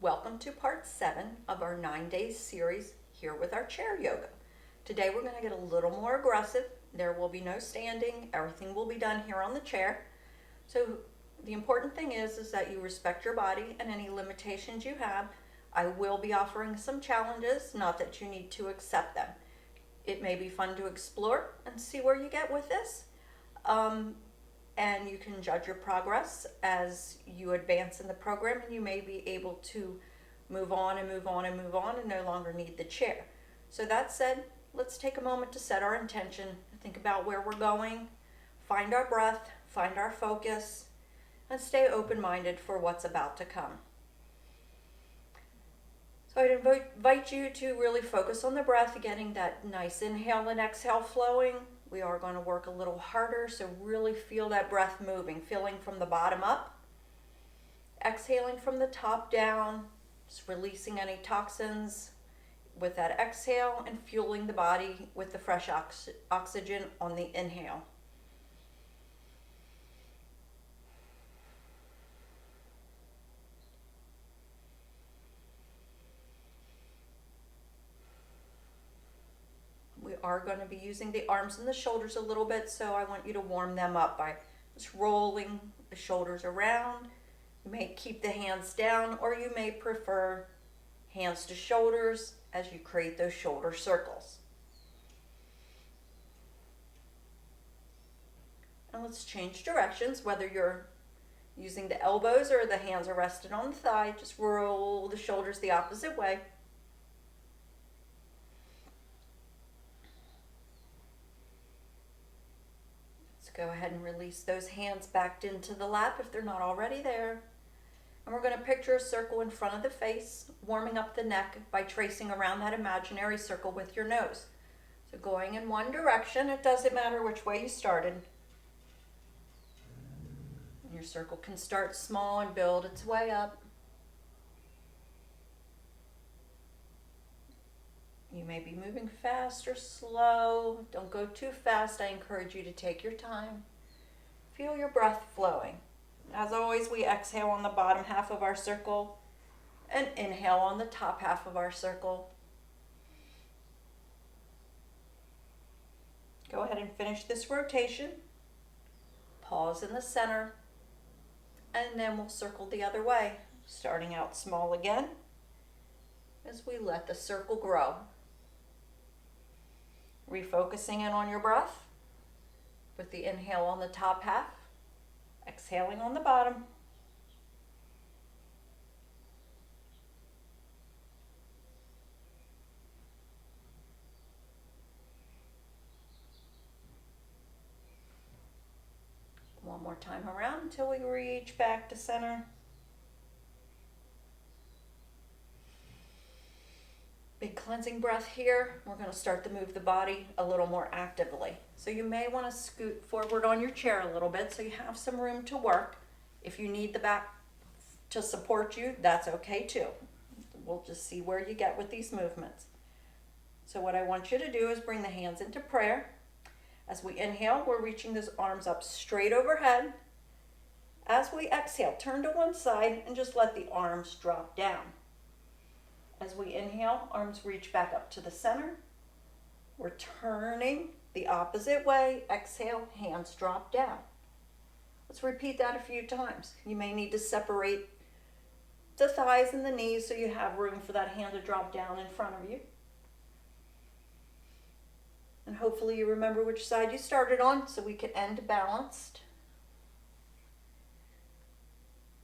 Welcome to part 7 of our 9-day series here with our chair yoga. Today we're going to get a little more aggressive. There will be no standing. Everything will be done here on the chair. So the important thing is that you respect your body and any limitations you have. I will be offering some challenges, not that you need to accept them. It may be fun to explore and see where you get with this. And you can judge your progress as you advance in the program, and you may be able to move on and move on and move on and no longer need the chair. So that said, let's take a moment to set our intention, think about where we're going, find our breath, find our focus, and stay open-minded for what's about to come. So I'd invite you to really focus on the breath, getting that nice inhale and exhale flowing. We are going to work a little harder, so really feel that breath moving, feeling from the bottom up, exhaling from the top down, just releasing any toxins with that exhale and fueling the body with the fresh oxygen on the inhale. We are going to be using the arms and the shoulders a little bit, so I want you to warm them up by just rolling the shoulders around. You may keep the hands down, or you may prefer hands to shoulders as you create those shoulder circles. And let's change directions, whether you're using the elbows or the hands are rested on the thigh, just roll the shoulders the opposite way. Go ahead and release those hands back into the lap if they're not already there. And we're going to picture a circle in front of the face, warming up the neck by tracing around that imaginary circle with your nose. So going in one direction, it doesn't matter which way you started. And your circle can start small and build its way up. You may be moving fast or slow. Don't go too fast. I encourage you to take your time. Feel your breath flowing. As always, we exhale on the bottom half of our circle and inhale on the top half of our circle. Go ahead and finish this rotation. Pause in the center, and then we'll circle the other way, starting out small again as we let the circle grow. Refocusing in on your breath with the inhale on the top half, exhaling on the bottom. One more time around until we reach back to center. Big cleansing breath here. We're going to start to move the body a little more actively. So you may want to scoot forward on your chair a little bit so you have some room to work. If you need the back to support you, that's okay too. We'll just see where you get with these movements. So what I want you to do is bring the hands into prayer. As we inhale, we're reaching those arms up straight overhead. As we exhale, turn to one side and just let the arms drop down. As we inhale, arms reach back up to the center. We're turning the opposite way. Exhale, hands drop down. Let's repeat that a few times. You may need to separate the thighs and the knees so you have room for that hand to drop down in front of you. And hopefully you remember which side you started on so we can end balanced.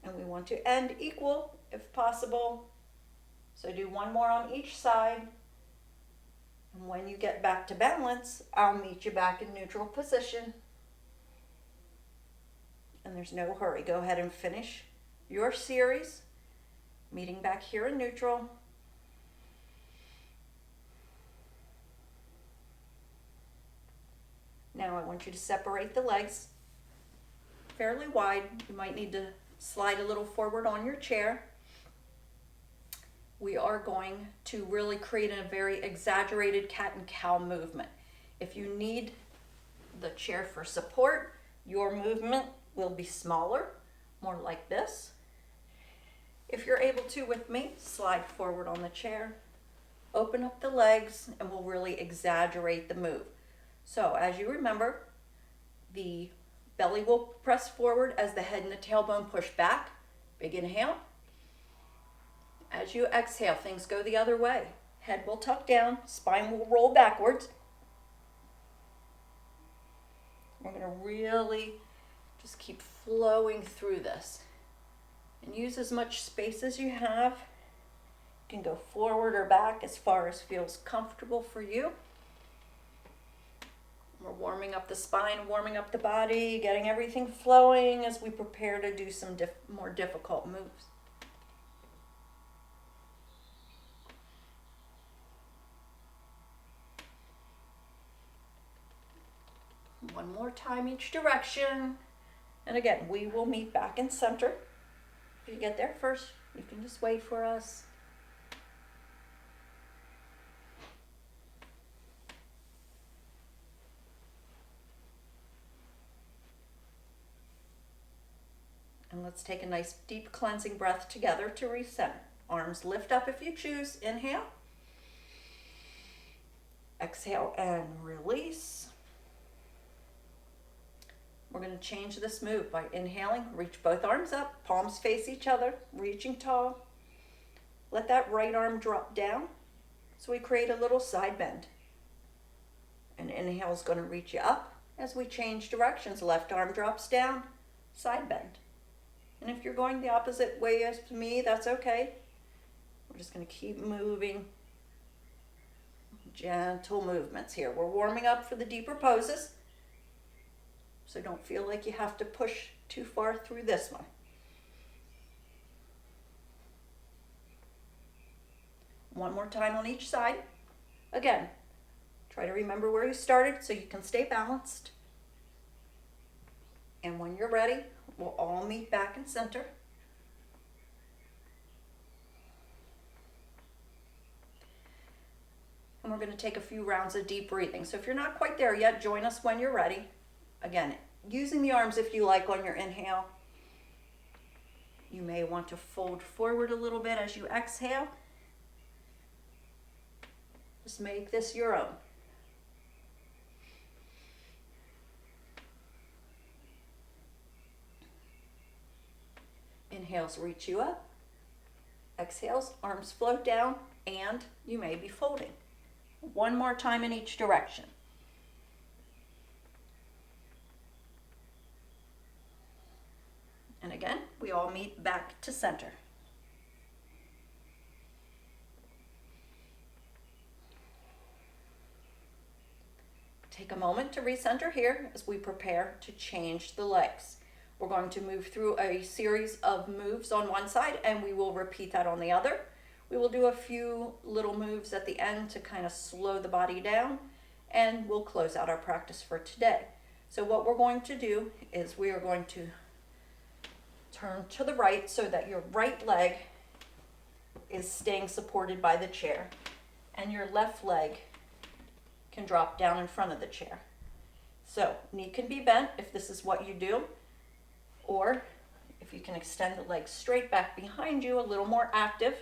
And we want to end equal if possible. So do one more on each side. And when you get back to balance, I'll meet you back in neutral position. And there's no hurry. Go ahead and finish your series. Meeting back here in neutral. Now I want you to separate the legs fairly wide. You might need to slide a little forward on your chair. We are going to really create a very exaggerated cat and cow movement. If you need the chair for support, your movement will be smaller, more like this. If you're able to with me, slide forward on the chair, open up the legs, and we'll really exaggerate the move. So as you remember, the belly will press forward as the head and the tailbone push back. Big inhale. As you exhale, things go the other way. Head will tuck down, spine will roll backwards. We're going to really just keep flowing through this. And use as much space as you have. You can go forward or back as far as feels comfortable for you. We're warming up the spine, warming up the body, getting everything flowing as we prepare to do some more difficult moves. One more time each direction. And again, we will meet back in center. If you get there first, you can just wait for us. And let's take a nice deep cleansing breath together to recenter. Arms lift up if you choose. Inhale. Exhale and release. We're going to change this move by inhaling, reach both arms up, palms face each other, reaching tall. Let that right arm drop down so we create a little side bend. And inhale is going to reach you up as we change directions. Left arm drops down, side bend. And if you're going the opposite way as me, that's okay. We're just going to keep moving. Gentle movements here. We're warming up for the deeper poses. So don't feel like you have to push too far through this one. One more time on each side. Again, try to remember where you started so you can stay balanced. And when you're ready, we'll all meet back in center. And we're going to take a few rounds of deep breathing. So if you're not quite there yet, join us when you're ready. Again, using the arms if you like on your inhale. You may want to fold forward a little bit as you exhale. Just make this your own. Inhales reach you up. Exhales, arms float down, and you may be folding. One more time in each direction. And again, we all meet back to center. Take a moment to recenter here as we prepare to change the legs. We're going to move through a series of moves on one side and we will repeat that on the other. We will do a few little moves at the end to kind of slow the body down, and we'll close out our practice for today. So what we're going to do is we are going to turn to the right so that your right leg is staying supported by the chair and your left leg can drop down in front of the chair. So knee can be bent if this is what you do, or if you can extend the leg straight back behind you, a little more active.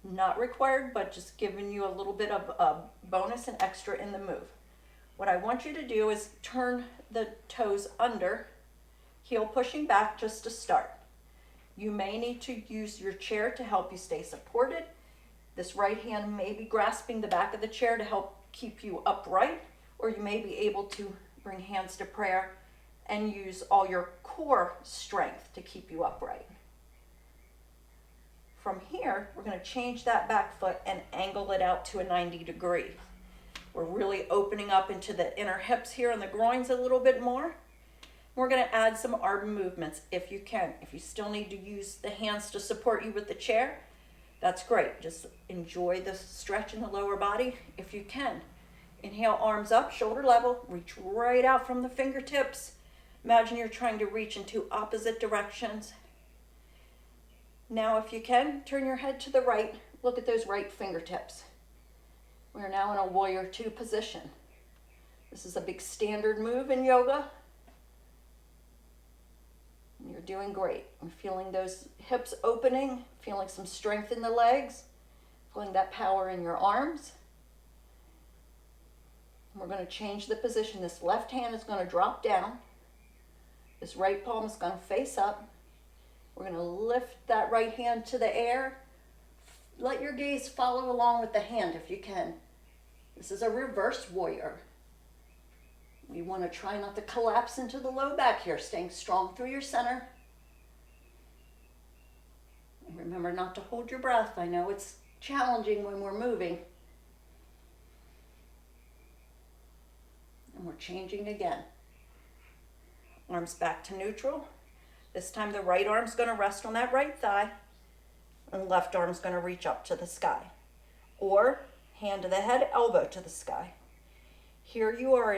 Not required, but just giving you a little bit of a bonus and extra in the move. What I want you to do is turn the toes under, heel pushing back just to start. You may need to use your chair to help you stay supported. This right hand may be grasping the back of the chair to help keep you upright, or you may be able to bring hands to prayer and use all your core strength to keep you upright. From here, we're going to change that back foot and angle it out to a 90 degree. We're really opening up into the inner hips here and the groins a little bit more. We're going to add some arm movements if you can. If you still need to use the hands to support you with the chair, that's great. Just enjoy the stretch in the lower body if you can. Inhale, arms up, shoulder level, reach right out from the fingertips. Imagine you're trying to reach in two opposite directions. Now, if you can, turn your head to the right. Look at those right fingertips. We are now in a warrior two position. This is a big standard move in yoga. You're doing great. I'm feeling those hips opening, feeling some strength in the legs, feeling that power in your arms. And we're going to change the position. This left hand is going to drop down. This right palm is going to face up. We're going to lift that right hand to the air. Let your gaze follow along with the hand if you can. This is a reverse warrior. We want to try not to collapse into the low back here, staying strong through your center. And remember not to hold your breath. I know it's challenging when we're moving. And we're changing again. Arms back to neutral. This time the right arm's going to rest on that right thigh, and left arm's going to reach up to the sky. Or hand to the head, elbow to the sky. Here you are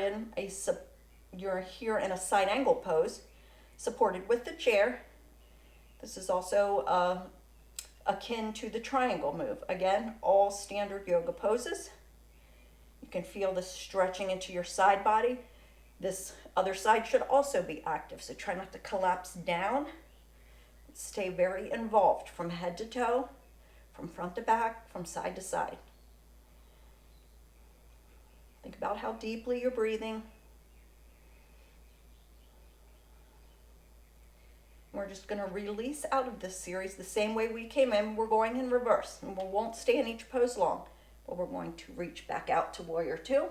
you're here in a side angle pose, supported with the chair. This is also akin to the triangle move. Again, all standard yoga poses. You can feel the stretching into your side body. This other side should also be active, so try not to collapse down. Stay very involved from head to toe, from front to back, from side to side. Think about how deeply you're breathing. We're just going to release out of this series the same way we came in. We're going in reverse, and we won't stay in each pose long, but we're going to reach back out to warrior two.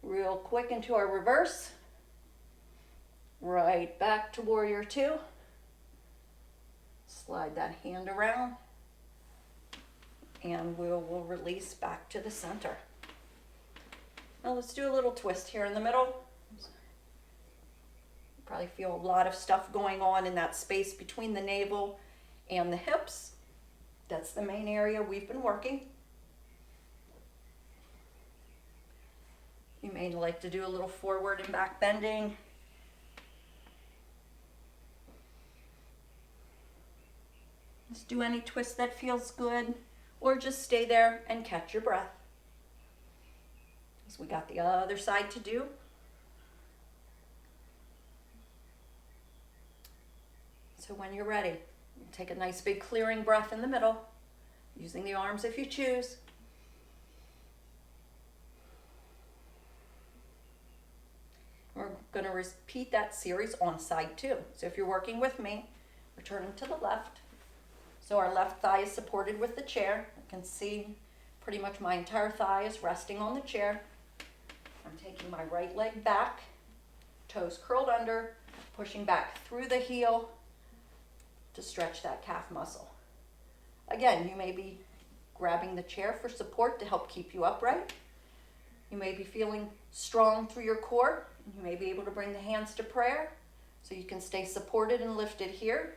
Real quick into our reverse. Right back to warrior two. Slide that hand around, and we'll release back to the center. Now let's do a little twist here in the middle. You probably feel a lot of stuff going on in that space between the navel and the hips. That's the main area we've been working. You may like to do a little forward and back bending. Just do any twist that feels good, or just stay there and catch your breath. So we got the other side to do. So when you're ready, take a nice big clearing breath in the middle, using the arms if you choose. We're going to repeat that series on side two. So if you're working with me, we're turning to the left. So our left thigh is supported with the chair. You can see pretty much my entire thigh is resting on the chair. I'm taking my right leg back, toes curled under, pushing back through the heel to stretch that calf muscle. Again, you may be grabbing the chair for support to help keep you upright. You may be feeling strong through your core. You may be able to bring the hands to prayer so you can stay supported and lifted here.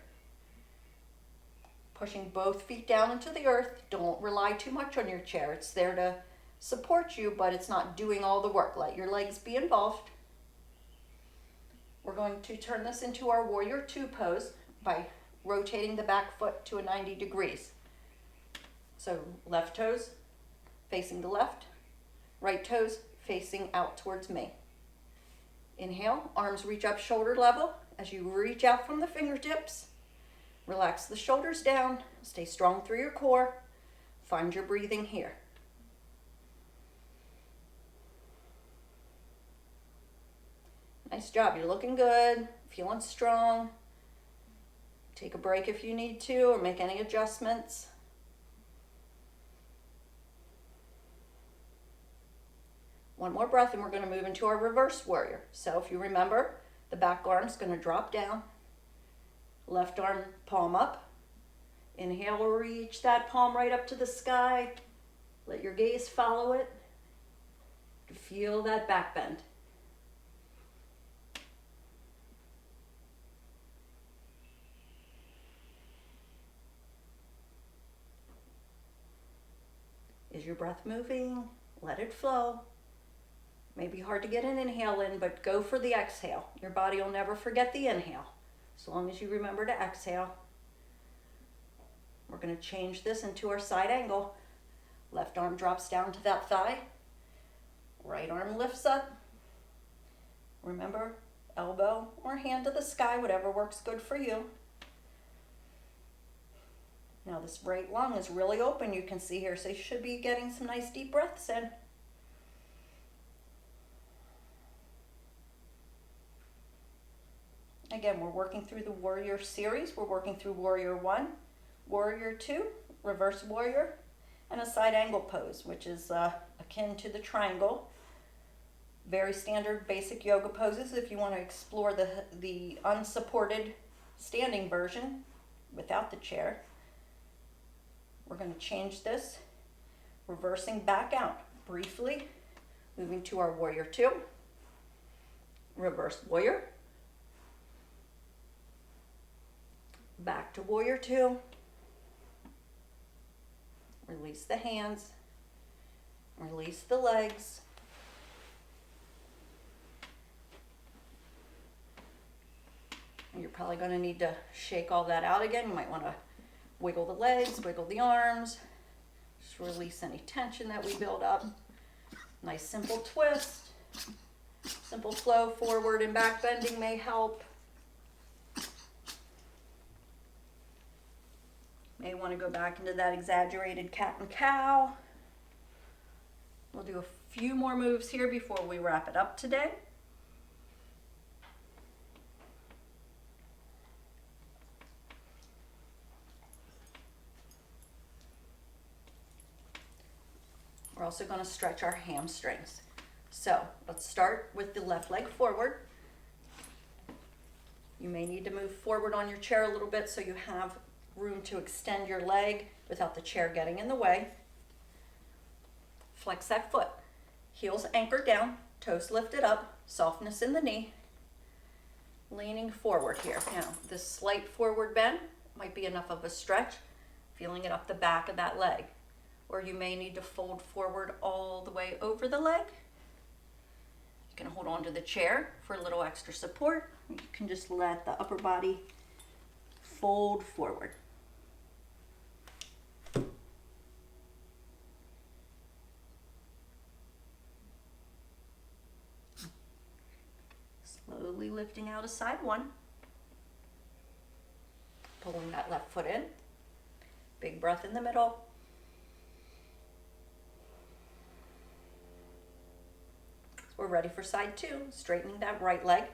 Pushing both feet down into the earth. Don't rely too much on your chair. It's there to support you, but it's not doing all the work. Let your legs be involved. We're going to turn this into our warrior two pose by rotating the back foot to a 90 degrees. So left toes facing the left, right toes facing out towards me. Inhale, arms reach up shoulder level. As you reach out from the fingertips, relax the shoulders down, stay strong through your core, find your breathing here. Nice job, you're looking good, feeling strong. Take a break if you need to, or make any adjustments. One more breath and we're going to move into our reverse warrior. So if you remember, the back arm's going to drop down. Left arm palm up. Inhale, reach that palm right up to the sky. Let your gaze follow it. Feel that back bend. Is your breath moving? Let it flow. May be hard to get an inhale in, but go for the exhale. Your body will never forget the inhale, as long as you remember to exhale. We're going to change this into our side angle. Left arm drops down to that thigh. Right arm lifts up. Remember, elbow or hand to the sky, whatever works good for you. Now this right lung is really open, you can see here, so you should be getting some nice deep breaths in. Again, we're working through the warrior series. We're working through warrior 1, warrior 2, reverse warrior, and a side angle pose, which is akin to the triangle. Very standard basic yoga poses if you want to explore the unsupported standing version without the chair. We're going to change this, reversing back out briefly, moving to our warrior 2, reverse warrior, back to warrior 2, release the hands, release the legs, and you're probably going to need to shake all that out again. You might want to wiggle the legs, wiggle the arms, just release any tension that we build up. Nice simple twist, simple flow forward and back bending may help. May want to go back into that exaggerated cat and cow. We'll do a few more moves here before we wrap it up today. We're also going to stretch our hamstrings. So let's start with the left leg forward. You may need to move forward on your chair a little bit so you have room to extend your leg without the chair getting in the way. Flex that foot. Heels anchored down, toes lifted up, softness in the knee. Leaning forward here. Now, this slight forward bend might be enough of a stretch, feeling it up the back of that leg. Or you may need to fold forward all the way over the leg. You can hold on to the chair for a little extra support. You can just let the upper body fold forward. Slowly lifting out of side 1. Pulling that left foot in. Big breath in the middle. We're ready for side 2, straightening that right leg.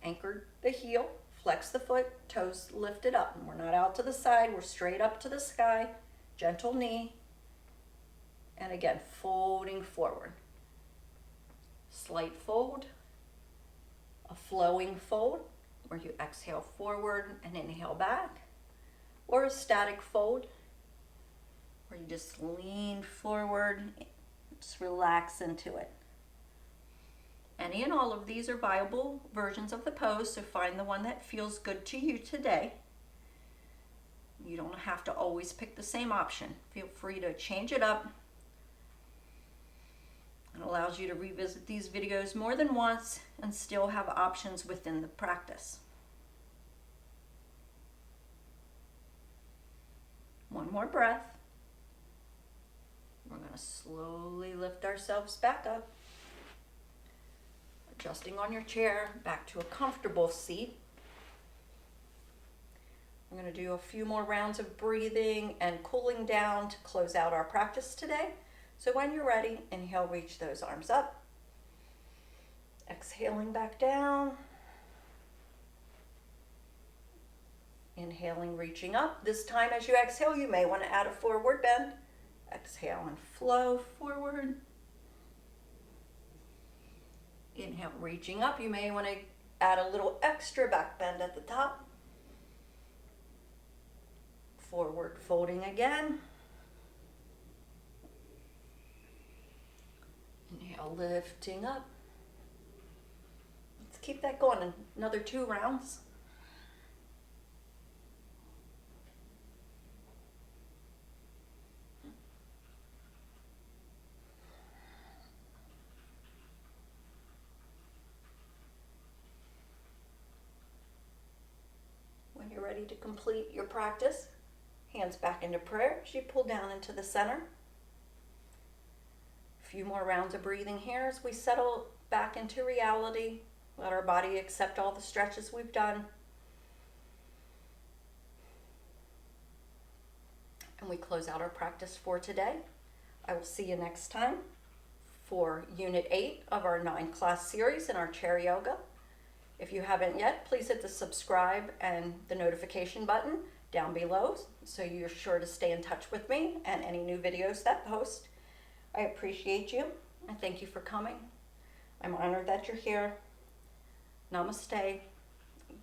Anchored the heel, flex the foot, toes lifted up. And we're not out to the side, we're straight up to the sky, gentle knee. And again, folding forward. Slight fold, a flowing fold, where you exhale forward and inhale back. Or a static fold, where you just lean forward, just relax into it. Any and all of these are viable versions of the pose, so find the one that feels good to you today. You don't have to always pick the same option. Feel free to change it up. It allows you to revisit these videos more than once and still have options within the practice. One more breath. We're going to slowly lift ourselves back up. Adjusting on your chair back to a comfortable seat. We're going to do a few more rounds of breathing and cooling down to close out our practice today. So when you're ready, inhale, reach those arms up. Exhaling back down. Inhaling, reaching up. This time as you exhale, you may want to add a forward bend. Exhale and flow forward. Inhale, reaching up. You may want to add a little extra back bend at the top. Forward folding again. Inhale, lifting up. Let's keep that going. Another 2 rounds. When you're ready to complete your practice, hands back into prayer as you pull down into the center. A few more rounds of breathing here as we settle back into reality. Let our body accept all the stretches we've done. And we close out our practice for today. I will see you next time for Unit 8 of our 9-class series in our chair yoga. If you haven't yet, please hit the subscribe and the notification button down below so you're sure to stay in touch with me and any new videos that I post. I appreciate you. I thank you for coming. I'm honored that you're here. Namaste.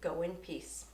Go in peace.